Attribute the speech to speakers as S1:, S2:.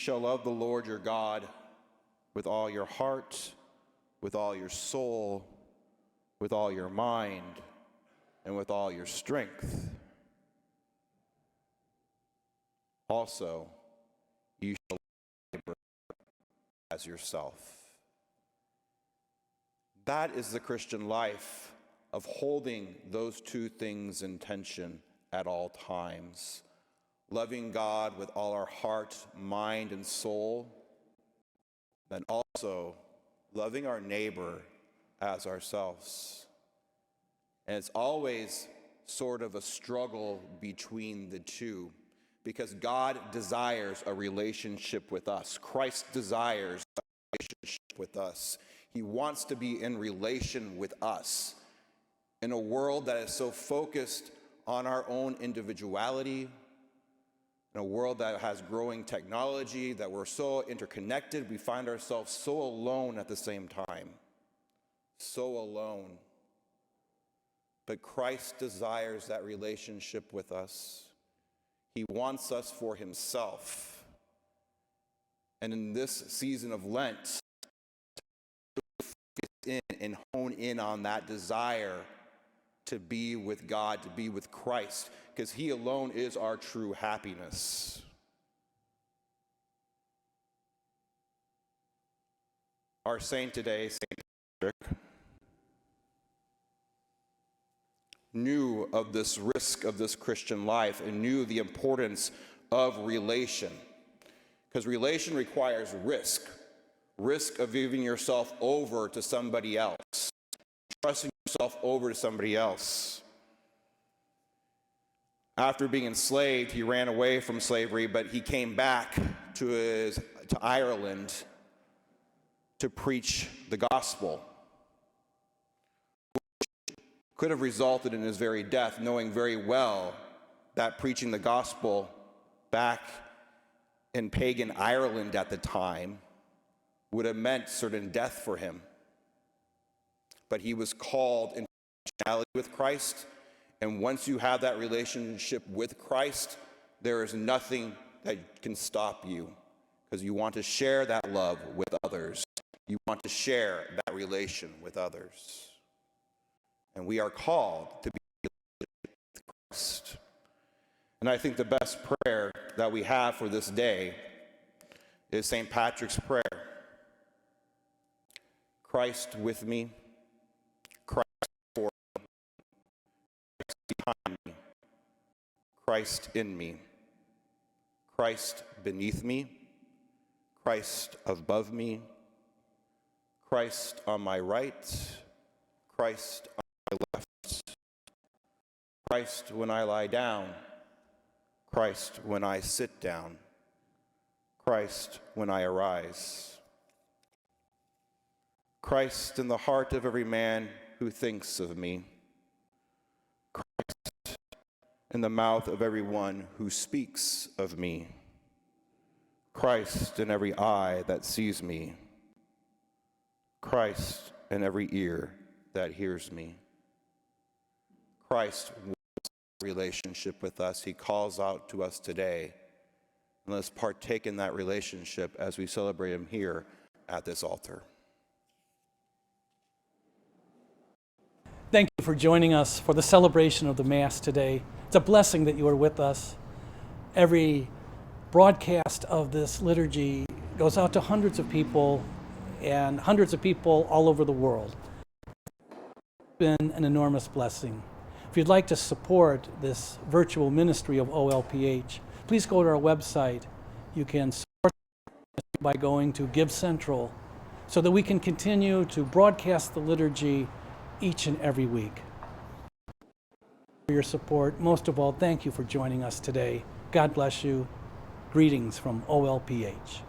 S1: shall love the Lord your God with all your heart, with all your soul, with all your mind, and with all your strength. Also, you shall love your neighbor as yourself. That is the Christian life, of holding those two things in tension at all times. Loving God with all our heart, mind, and soul, and also loving our neighbor as ourselves. And it's always sort of a struggle between the two, because God desires a relationship with us. Christ desires a relationship with us. He wants to be in relation with us. In a world that is so focused on our own individuality, in a world that has growing technology, that we're so interconnected, we find ourselves so alone at the same time. So alone. But Christ desires that relationship with us. He wants us for himself. And in this season of Lent, focus in and hone in on that desire to be with God, to be with Christ, because he alone is our true happiness. Our saint today, Saint Patrick, knew of this risk of this Christian life and knew the importance of relation. Because relation requires risk of giving yourself over to somebody else, trusting yourself over to somebody else. After being enslaved, he ran away from slavery, but he came back to Ireland to preach the gospel, which could have resulted in his very death, knowing very well that preaching the gospel back in pagan Ireland at the time would have meant certain death for him. But he was called into relationality with Christ, and once you have that relationship with Christ, there is nothing that can stop you, because you want to share that love with others. You want to share that relation with others. And we are called to be in relationship with Christ. And I think the best prayer that we have for this day is St. Patrick's prayer. Christ with me, Christ for me, Christ behind me, Christ in me, Christ beneath me, Christ above me, Christ on my right, Christ on my left, Christ when I lie down, Christ when I sit down, Christ when I arise, Christ in the heart of every man who thinks of me, Christ in the mouth of every one who speaks of me, Christ in every eye that sees me, Christ in every ear that hears me. Christ wants a relationship with us. He calls out to us today. And let's partake in that relationship as we celebrate him here at this altar.
S2: Thank you for joining us for the celebration of the Mass today. It's a blessing that you are with us. Every broadcast of this liturgy goes out to hundreds of people and hundreds of people all over the world. It's been an enormous blessing. If you'd like to support this virtual ministry of OLPH, please go to our website. You can support by going to Give Central so that we can continue to broadcast the liturgy each and every week. For your support, most of all, thank you for joining us today. God bless you. Greetings from OLPH.